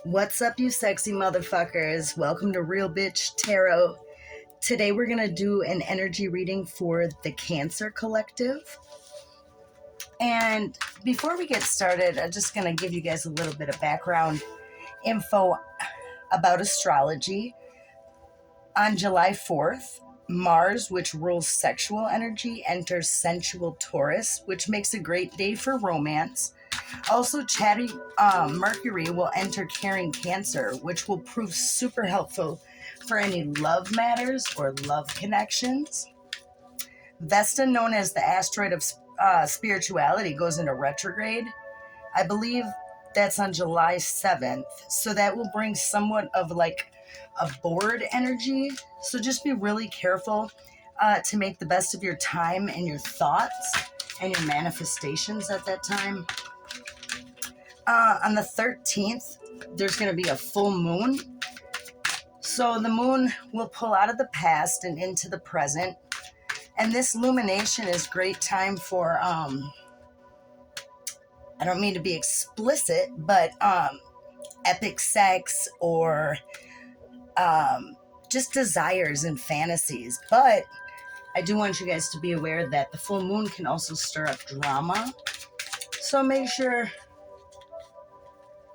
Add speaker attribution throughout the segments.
Speaker 1: What's up, you sexy motherfuckers? Welcome to Real Bitch Tarot. Today we're going to do an energy reading for the Cancer Collective. And before we get started, I'm just going to give you guys a little bit of background info about astrology. On July 4th, Mars, which rules sexual energy, enters sensual Taurus, which makes a great day for romance. Also, chatty Mercury will enter caring Cancer, which will prove super helpful for any love matters or love connections. Vesta, known as the asteroid of spirituality, goes into retrograde. I believe that's on July 7th. So that will bring somewhat of like a bored energy. So just be really careful to make the best of your time and your thoughts and your manifestations at that time. On the 13th, there's going to be a full moon. So the moon will pull out of the past and into the present. And this illumination is great time for, I don't mean to be explicit, but epic sex or just desires and fantasies. But I do want you guys to be aware that the full moon can also stir up drama. So make sure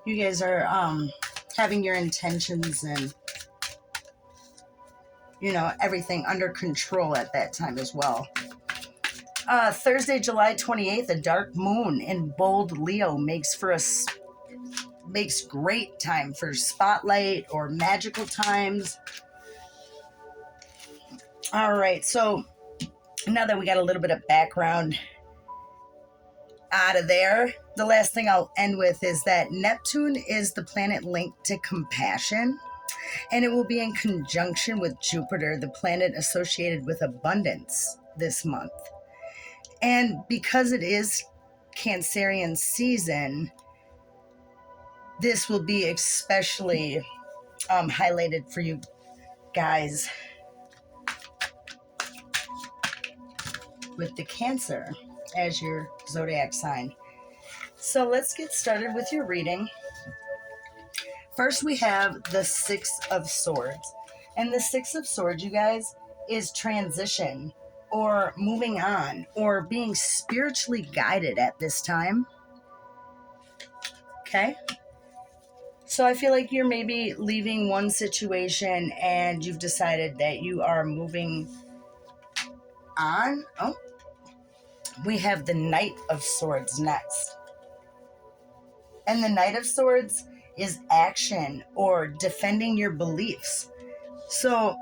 Speaker 1: you guys are having your intentions and, everything under control at that time as well. Thursday, July 28th, a dark moon in bold Leo makes great time for spotlight or magical times. All right, so now that we got a little bit of background out of there, the last thing I'll end with is that Neptune is the planet linked to compassion, and it will be in conjunction with Jupiter, the planet associated with abundance, this month. And because it is Cancerian season, this will be especially highlighted for you guys with the Cancer as your zodiac sign. So let's get started with your reading. First, we have the Six of Swords. And the Six of Swords, you guys, is transition or moving on or being spiritually guided at this time. Okay? So I feel like you're maybe leaving one situation and you've decided that you are moving on. Oh, we have the Knight of Swords next. And the Knight of Swords is action or defending your beliefs. So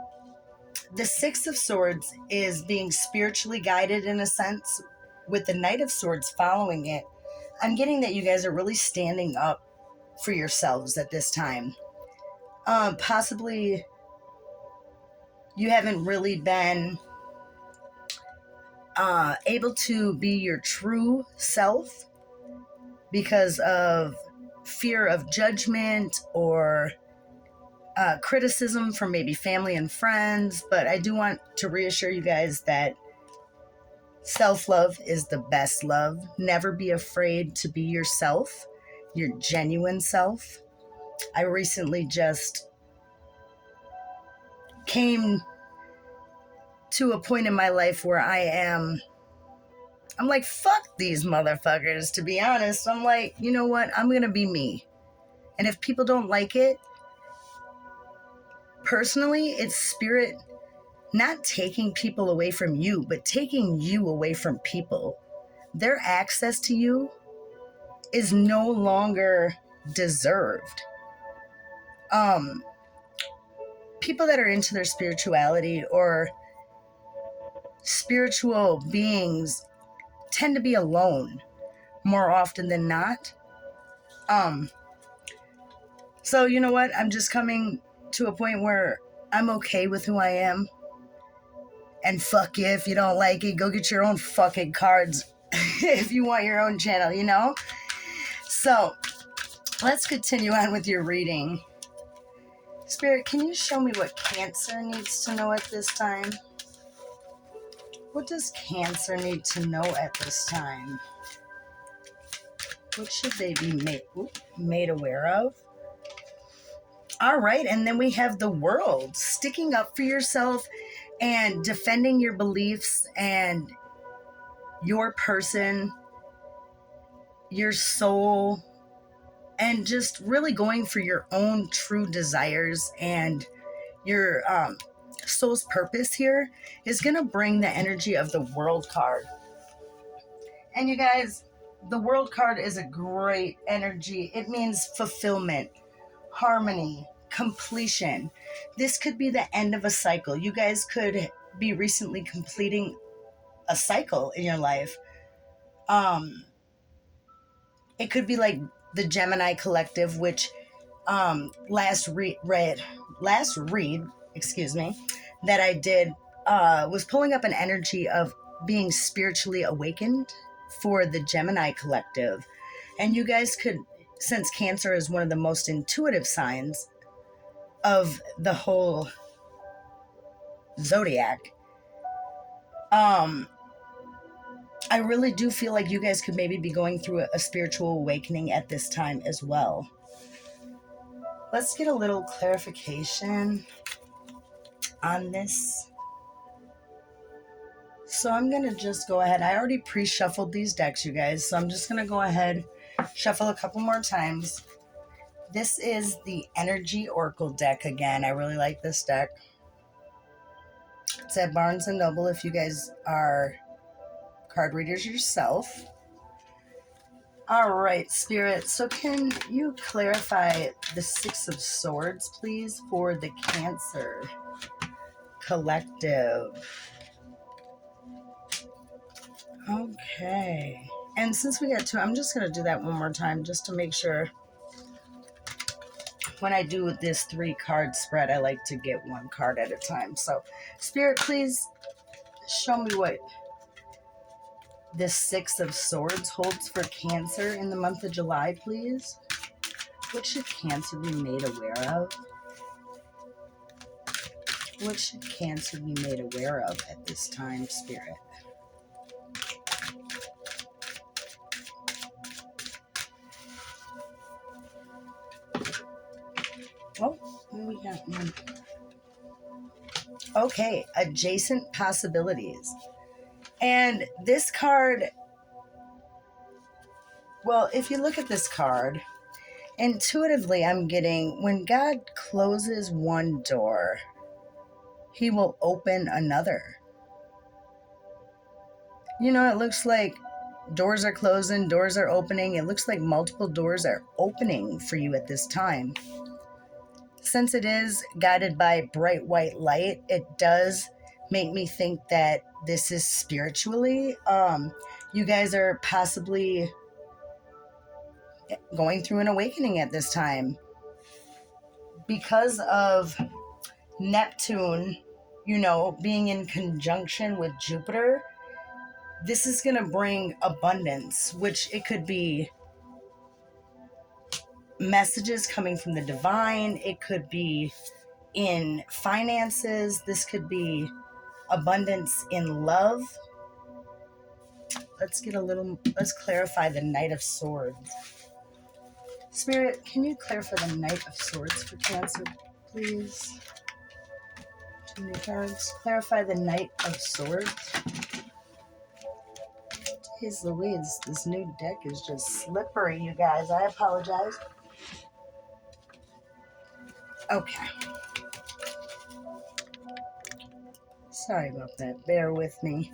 Speaker 1: the Six of Swords is being spiritually guided in a sense, with the Knight of Swords following it. I'm getting that you guys are really standing up for yourselves at this time. Possibly you haven't really been able to be your true self because of fear of judgment or criticism from maybe family and friends. But I do want to reassure you guys that self-love is the best love. Never be afraid to be yourself, your genuine self. I recently just came to a point in my life where I'm like, fuck these motherfuckers, to be honest. I'm like, you know what? I'm going to be me. And if people don't like it, personally, it's spirit not taking people away from you, but taking you away from people. Their access to you is no longer deserved. People that are into their spirituality or spiritual beings tend to be alone more often than not. So you know what? I'm just coming to a point where I'm okay with who I am. And fuck you, if you don't like it, go get your own fucking cards if you want your own channel, So let's continue on with your reading. Spirit, can you show me what Cancer needs to know at this time? What does Cancer need to know at this time? What should they be made aware of? All right, and then we have the World, sticking up for yourself and defending your beliefs and your person, your soul, and just really going for your own true desires and your soul's purpose here is going to bring the energy of the World card. And you guys, the World card is a great energy. It means fulfillment, harmony, completion. This could be the end of a cycle. You guys could be recently completing a cycle in your life. It could be like the Gemini collective, which last read, excuse me, that I did was pulling up an energy of being spiritually awakened for the Gemini collective. And you guys could, since Cancer is one of the most intuitive signs of the whole zodiac, I really do feel like you guys could maybe be going through a spiritual awakening at this time as well. Let's get a little clarification on this. So I'm going to just go ahead. I already pre-shuffled these decks, you guys. So I'm just going to go ahead, shuffle a couple more times. This is the Energy Oracle deck again. I really like this deck. It's at Barnes & Noble if you guys are card readers yourself. All right, Spirit. So can you clarify the Six of Swords, please, for the Cancer collective? Okay. And since we got two, I'm just going to do that one more time just to make sure. When I do this 3-card spread, I like to get one card at a time. So, Spirit, please show me what this Six of Swords holds for Cancer in the month of July, please. What should Cancer be made aware of? What should Cancer be made aware of at this time, Spirit? Oh, we got one. Okay, adjacent possibilities. And this card, well, if you look at this card, intuitively I'm getting when God closes one door, he will open another. You know, it looks like doors are closing, doors are opening. It looks like multiple doors are opening for you at this time. Since it is guided by bright white light, it does make me think that this is spiritually. You guys are possibly going through an awakening at this time. Because of Neptune, you know, being in conjunction with Jupiter, this is going to bring abundance, which it could be messages coming from the divine. It could be in finances. This could be abundance in love. Let's clarify the Knight of Swords. Spirit, can you clarify the Knight of Swords for Cancer, please? Too many cards. Clarify the Knight of Swords. Jeez Louise, this new deck is just slippery, you guys. I apologize. Okay. Sorry about that. Bear with me.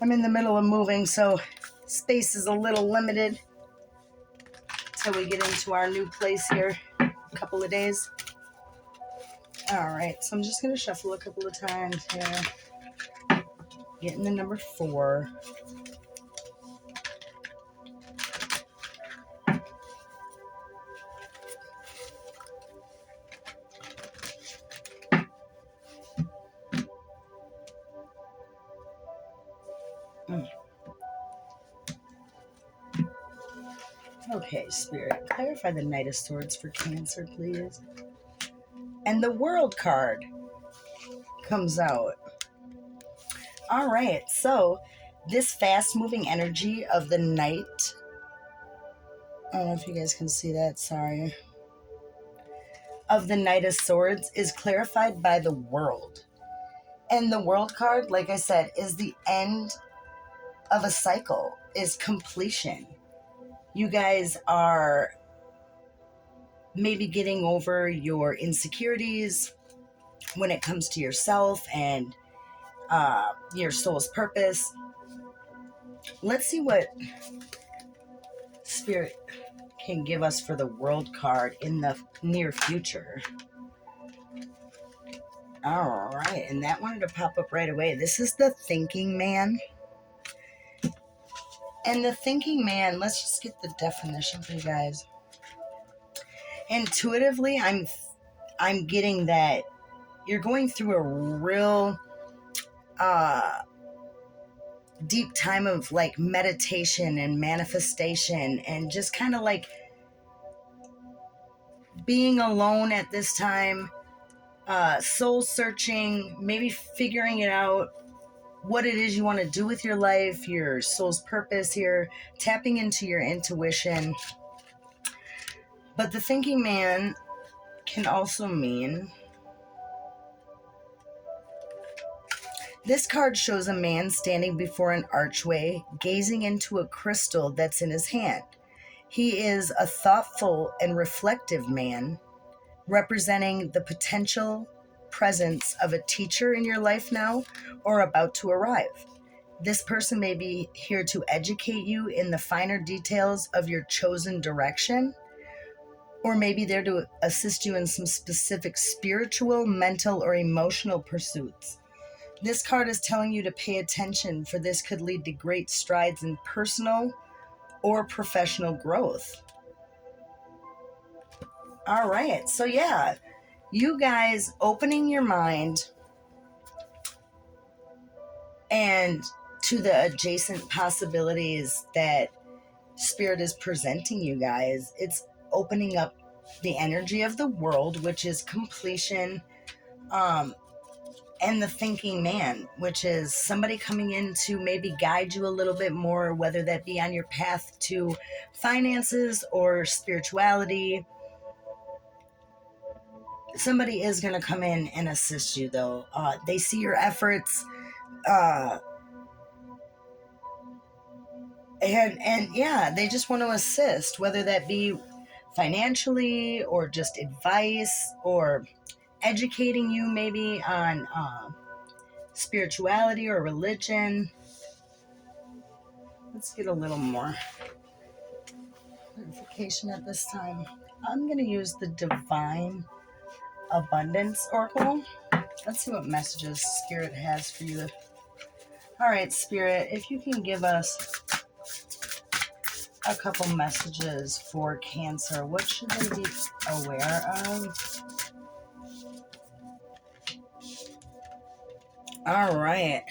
Speaker 1: I'm in the middle of moving, so space is a little limited till we get into our new place here in a couple of days. All right, so I'm just going to shuffle a couple of times here. Getting the number 4. Okay, Spirit, clarify the Knight of Swords for Cancer, please. And the World card comes out. All right, so this fast-moving energy of the Knight, I don't know if you guys can see that, sorry. of the Knight of Swords is clarified by the World. And the World card, like I said, is the end of a cycle, is completion. You guys are maybe getting over your insecurities when it comes to yourself and your soul's purpose. Let's see what Spirit can give us for the World card in the near future. All right, and that wanted to pop up right away. This is the Thinking Man. And the Thinking Man, let's just get the definition for you guys. Intuitively, I'm getting that you're going through a real deep time of like meditation and manifestation and just kind of like being alone at this time, soul searching, maybe figuring it out, what it is you want to do with your life, your soul's purpose here, tapping into your intuition. But the Thinking Man can also mean, this card shows a man standing before an archway, gazing into a crystal that's in his hand. He is a thoughtful and reflective man, representing the potential presence of a teacher in your life now or about to arrive. This person may be here to educate you in the finer details of your chosen direction, or maybe there to assist you in some specific spiritual, mental, or emotional pursuits. This card is telling you to pay attention, for this could lead to great strides in personal or professional growth. All right, so yeah, you guys opening your mind and to the adjacent possibilities that Spirit is presenting you guys. It's opening up the energy of the World, which is completion, and the Thinking Man, which is somebody coming in to maybe guide you a little bit more, whether that be on your path to finances or spirituality. Somebody is going to come in and assist you, though. They see your efforts, and yeah, they just want to assist, whether that be financially or just advice or educating you maybe on spirituality or religion. Let's get a little more clarification at this time. I'm going to use the Divine Abundance Oracle. Let's see what messages Spirit has for you. All right, Spirit, if you can give us a couple messages for Cancer, what should they be aware of? All right.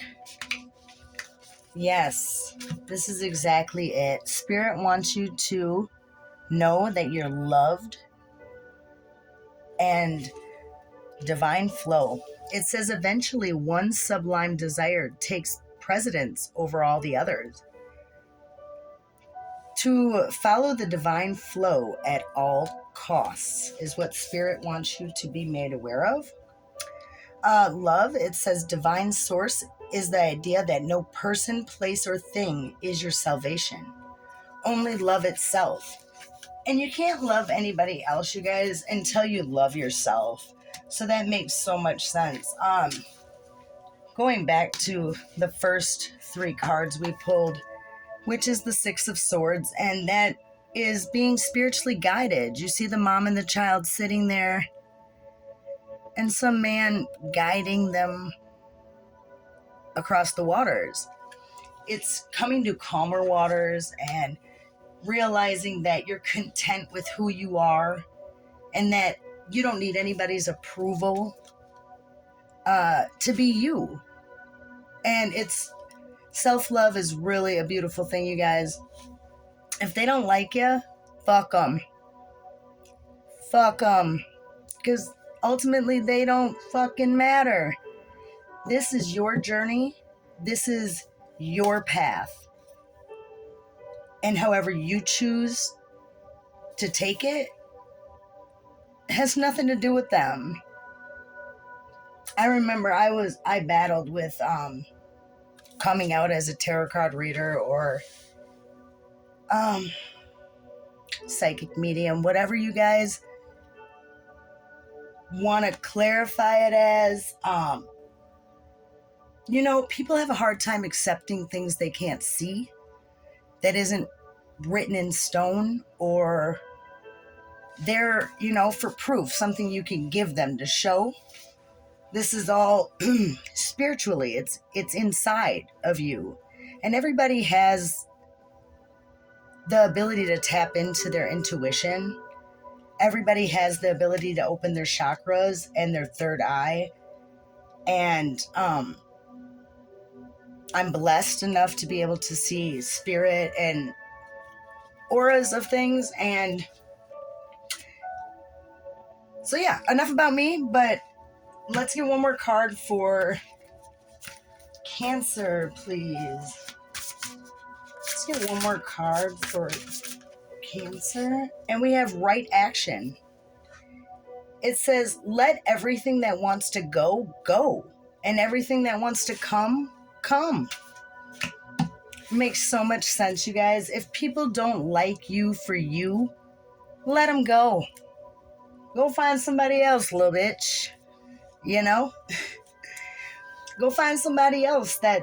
Speaker 1: Yes, this is exactly it. Spirit wants you to know that you're loved and divine flow. It says eventually one sublime desire takes precedence over all the others. To follow the divine flow at all costs is what Spirit wants you to be made aware of. Love, it says divine source is the idea that no person, place, or thing is your salvation. Only love itself. And you can't love anybody else, you guys, until you love yourself. So that makes so much sense. Going back to the first three cards we pulled, which is the Six of Swords, and that is being spiritually guided. You see the mom and the child sitting there, and some man guiding them across the waters. It's coming to calmer waters and realizing that you're content with who you are and that you don't need anybody's approval to be you. And it's self-love is really a beautiful thing, you guys. If they don't like you, fuck them. Fuck them. Because ultimately they don't fucking matter. This is your journey. This is your path. And however you choose to take it, has nothing to do with them. I remember I battled with coming out as a tarot card reader or um psychic medium, whatever you guys want to clarify it as. People have a hard time accepting things they can't see, that isn't written in stone, or they're, for proof, something you can give them to show. This is all spiritually. It's inside of you. And everybody has the ability to tap into their intuition. Everybody has the ability to open their chakras and their third eye. And I'm blessed enough to be able to see spirit and auras of things. And so, yeah, enough about me, but let's get one more card for Cancer, please. Let's get one more card for Cancer. And we have right action. It says, let everything that wants to go, go. And everything that wants to come, come. It makes so much sense, you guys. If people don't like you for you, let them go. Go find somebody else, little bitch. Go find somebody else that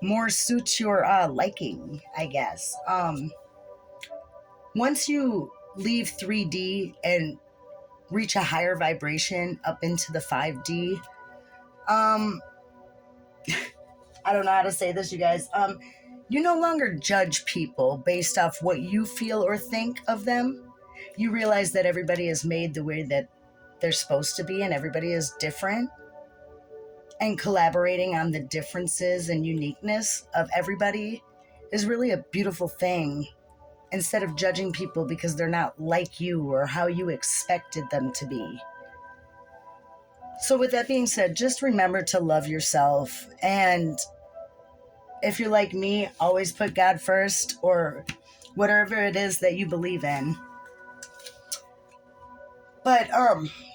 Speaker 1: more suits your liking, I guess. Once you leave 3D and reach a higher vibration up into the 5D, I don't know how to say this, you guys. You no longer judge people based off what you feel or think of them. You realize that everybody is made the way that they're supposed to be, and everybody is different. And collaborating on the differences and uniqueness of everybody is really a beautiful thing, instead of judging people because they're not like you or how you expected them to be. So with that being said, just remember to love yourself. And if you're like me, always put God first, or whatever it is that you believe in. But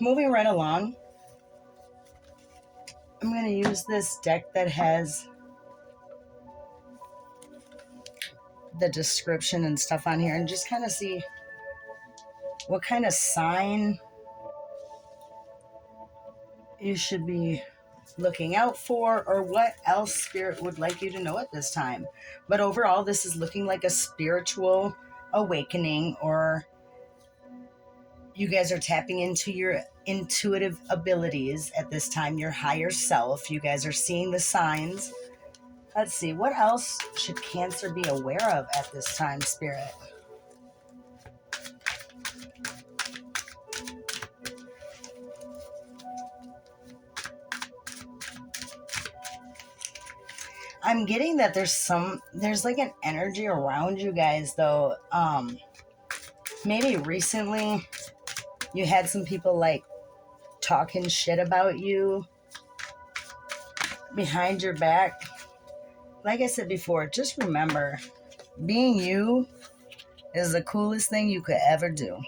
Speaker 1: moving right along, I'm going to use this deck that has the description and stuff on here and just kind of see what kind of sign you should be looking out for, or what else Spirit would like you to know at this time. But overall, this is looking like a spiritual awakening, or you guys are tapping into your intuitive abilities at this time, your higher self. You guys are seeing the signs. Let's see, what else should Cancer be aware of at this time, Spirit? I'm getting that there's like an energy around you guys, though. Maybe recently you had some people like talking shit about you behind your back. Like I said before, just remember, being you is the coolest thing you could ever do.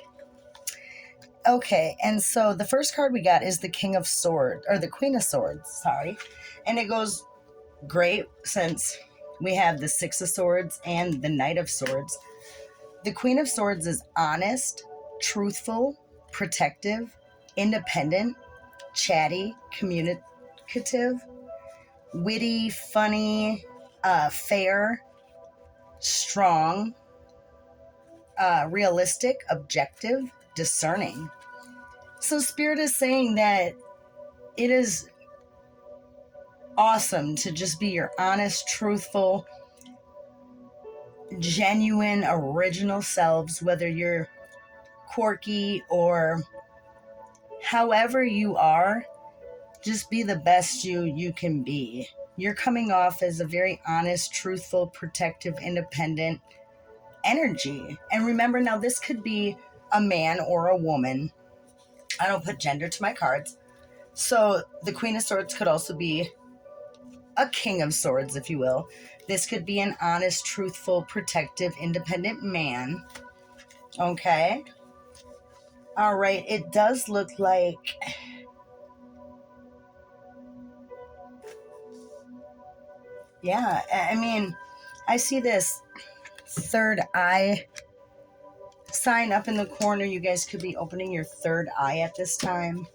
Speaker 1: Okay, and so the first card we got is the King of Swords, or the Queen of Swords, sorry. And it goes great since we have the Six of Swords and the Knight of Swords. The Queen of Swords is honest, truthful, protective, independent, chatty, communicative, witty, funny, fair, strong, realistic, objective, discerning. So Spirit is saying that it is awesome to just be your honest, truthful, genuine, original selves, whether you're quirky or however you are. Just be the best you can be. You're coming off as a very honest, truthful, protective, independent energy. And remember, now this could be a man or a woman. I don't put gender to my cards. So the Queen of Swords could also be a King of Swords, if you will. This could be an honest, truthful, protective, independent man. Okay? All right, it does look like, yeah, I mean, I see this third eye sign up in the corner. You guys could be opening your third eye at this time.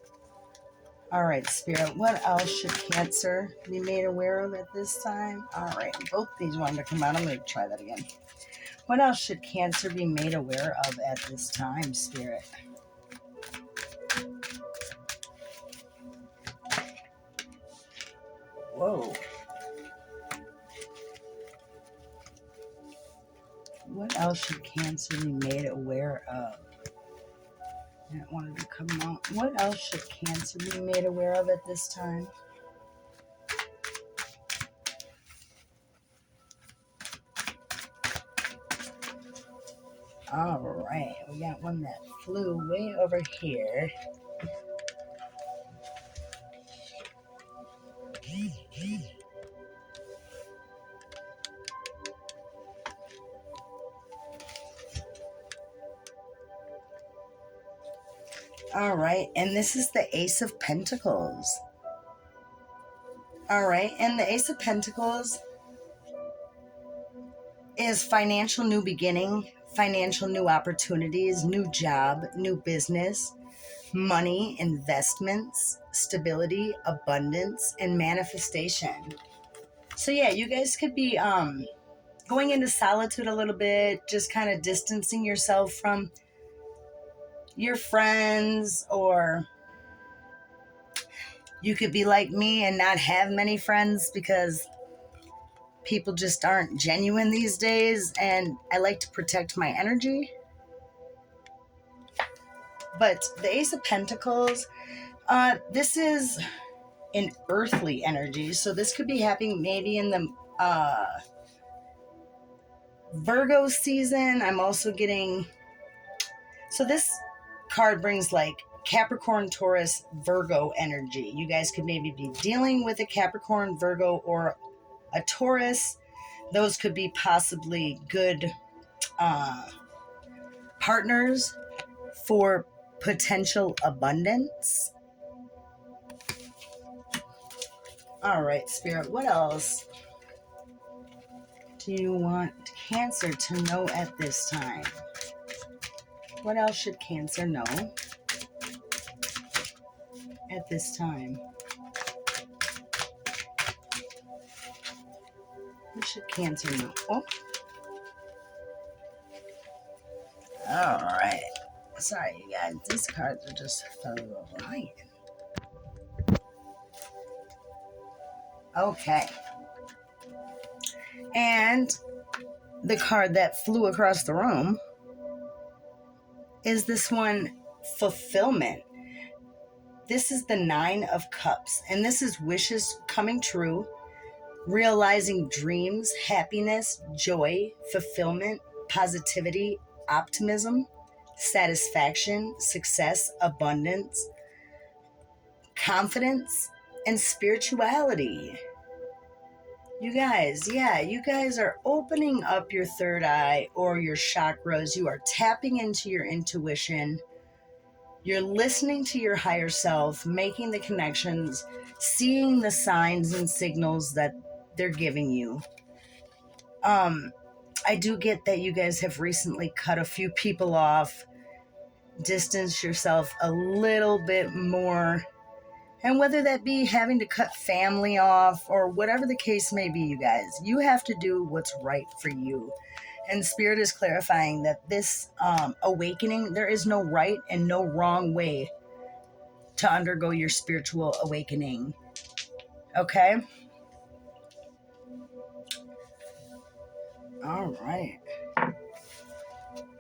Speaker 1: All right, Spirit, what else should Cancer be made aware of at this time? All right, both these wanted to come out. I'm going to try that again. What else should Cancer be made aware of at this time, Spirit? Whoa. What else should Cancer be made aware of? That wanted to come out. What else should Cancer be made aware of at this time? All right, we got one that flew way over here. All right, and this is the Ace of Pentacles. All right, and the Ace of Pentacles is financial new beginning, financial new opportunities, new job, new business, money, investments, stability, abundance, and manifestation. So yeah, you guys could be going into solitude a little bit, just kind of distancing yourself from your friends, or you could be like me and not have many friends because people just aren't genuine these days, and I like to protect my energy. But the Ace of Pentacles, this is an earthly energy, so this could be happening maybe in the Virgo season. I'm also getting, so this card brings like Capricorn, Taurus, Virgo energy. You guys could maybe be dealing with a Capricorn, Virgo, or a Taurus. Those could be possibly good partners for potential abundance. All right, Spirit, what else do you want Cancer to know at this time? What else should Cancer know at this time? What should Cancer know? Oh. All right. Sorry, you guys. These cards are just flying. Okay. And the card that flew across the room is this one, Fulfillment. This is the Nine of Cups, and this is wishes coming true, realizing dreams, happiness, joy, fulfillment, positivity, optimism, satisfaction, success, abundance, confidence, and spirituality. You guys, yeah, you guys are opening up your third eye or your chakras. You are tapping into your intuition. You're listening to your higher self, making the connections, seeing the signs and signals that they're giving you. I do get that you guys have recently cut a few people off, distanced yourself a little bit more. And whether that be having to cut family off or whatever the case may be, you guys, you have to do what's right for you. And Spirit is clarifying that this awakening, there is no right and no wrong way to undergo your spiritual awakening. Okay? All right.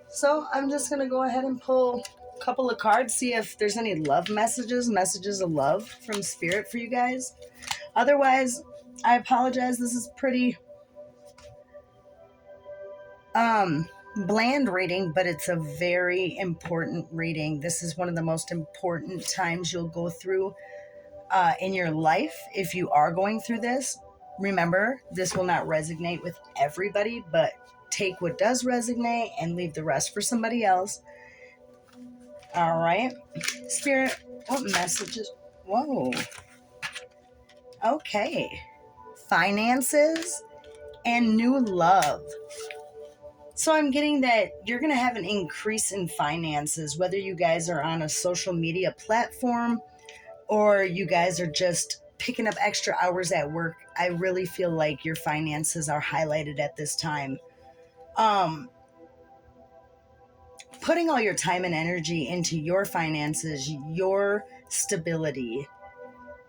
Speaker 1: So I'm just going to go ahead and pull a couple of cards, see if there's any love messages of love from Spirit for you guys. Otherwise, I apologize. This is pretty bland reading, but it's a very important reading. This is one of the most important times you'll go through in your life. If you are going through this, remember, this will not resonate with everybody, but take what does resonate and leave the rest for somebody else. All right. Spirit, what messages? Whoa. Okay. Finances and new love. So I'm getting that you're going to have an increase in finances, whether you guys are on a social media platform or you guys are just picking up extra hours at work. I really feel like your finances are highlighted at this time. Putting all your time and energy into your finances, your stability,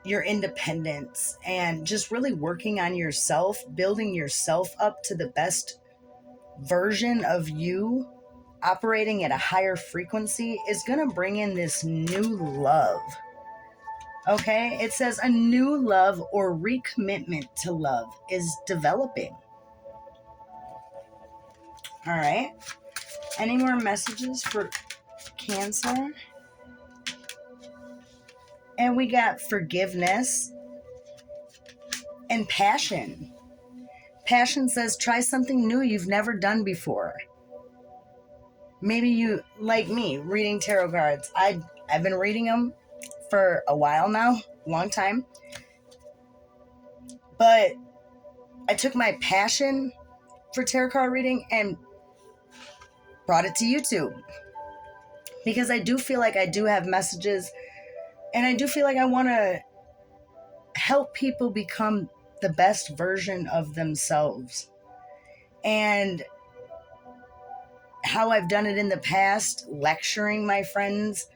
Speaker 1: your independence, and just really working on yourself, building yourself up to the best version of you, operating at a higher frequency, is going to bring in this new love. Okay? It says a new love or recommitment to love is developing. All right? Any more messages for Cancer? And we got forgiveness and passion. Passion says try something new you've never done before. Maybe you, like me, reading tarot cards. I've been reading them for a while now, long time. But I took my passion for tarot card reading and brought it to YouTube. Because I do feel like I do have messages, and I do feel like I want to help people become the best version of themselves. And how I've done it in the past, lecturing my friends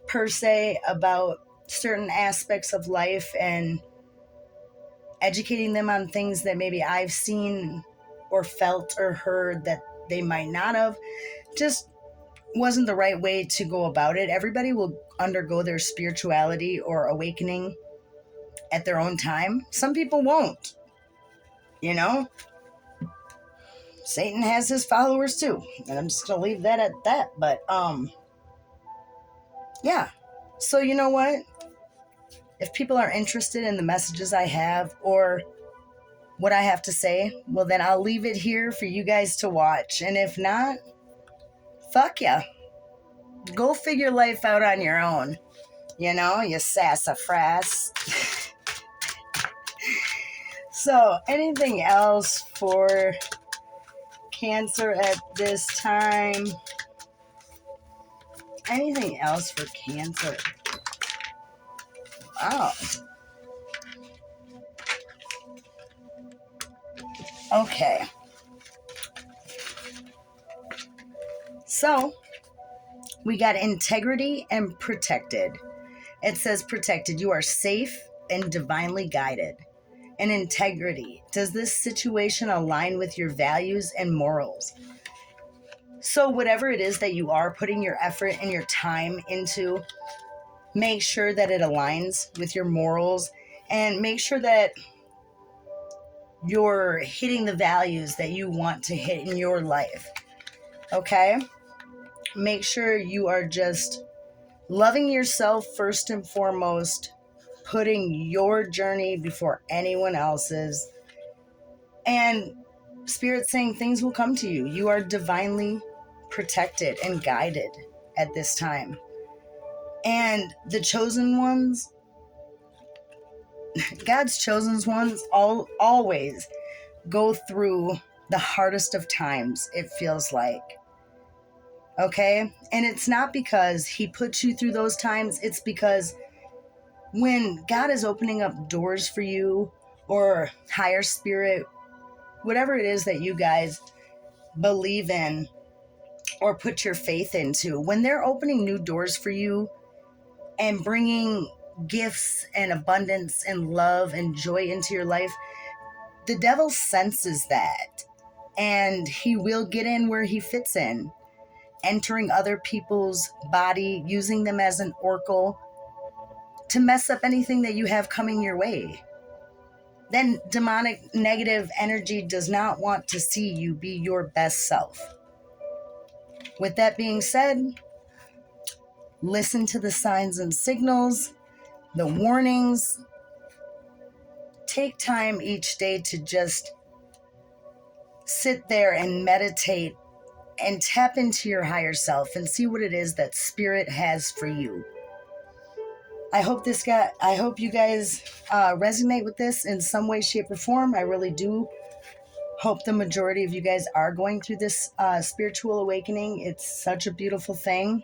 Speaker 1: per se about certain aspects of life and educating them on things that maybe I've seen or felt or heard that they might not have, just wasn't the right way to go about it. Everybody will undergo their spirituality or awakening at their own time. Some people won't, you know? Satan has his followers too. And I'm just gonna leave that at that. But yeah. So you know what? If people are interested in the messages I have or what I have to say, well then I'll leave it here for you guys to watch. And if not, fuck ya. Go figure life out on your own. You know, you sassafras. So, anything else for Cancer at this time? Anything else for Cancer? Oh. Okay. So, we got integrity and protected. It says protected. You are safe and divinely guided. And integrity. Does this situation align with your values and morals? So whatever it is that you are putting your effort and your time into, make sure that it aligns with your morals and make sure that you're hitting the values that you want to hit in your life. Okay? Make sure you are just loving yourself first and foremost, putting your journey before anyone else's, and Spirit saying things will come to you. You are divinely protected and guided at this time. And the chosen ones, God's chosen ones, always go through the hardest of times, it feels like. Okay? And it's not because he puts you through those times. It's because when God is opening up doors for you, or higher spirit, whatever it is that you guys believe in or put your faith into, when they're opening new doors for you and bringing gifts and abundance and love and joy into your life, the devil senses that, and he will get in where he fits in, entering other people's body, using them as an oracle to mess up anything that you have coming your way. Then demonic negative energy does not want to see you be your best self. With that being said, listen to the signs and signals, the warnings. Take time each day to just sit there and meditate and tap into your higher self and see what it is that spirit has for you. I hope you guys resonate with this in some way, shape, or form. I really do hope the majority of you guys are going through this spiritual awakening. It's such a beautiful thing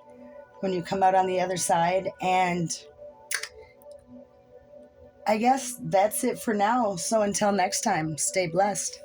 Speaker 1: when you come out on the other side. And I guess that's it for now. So until next time, stay blessed.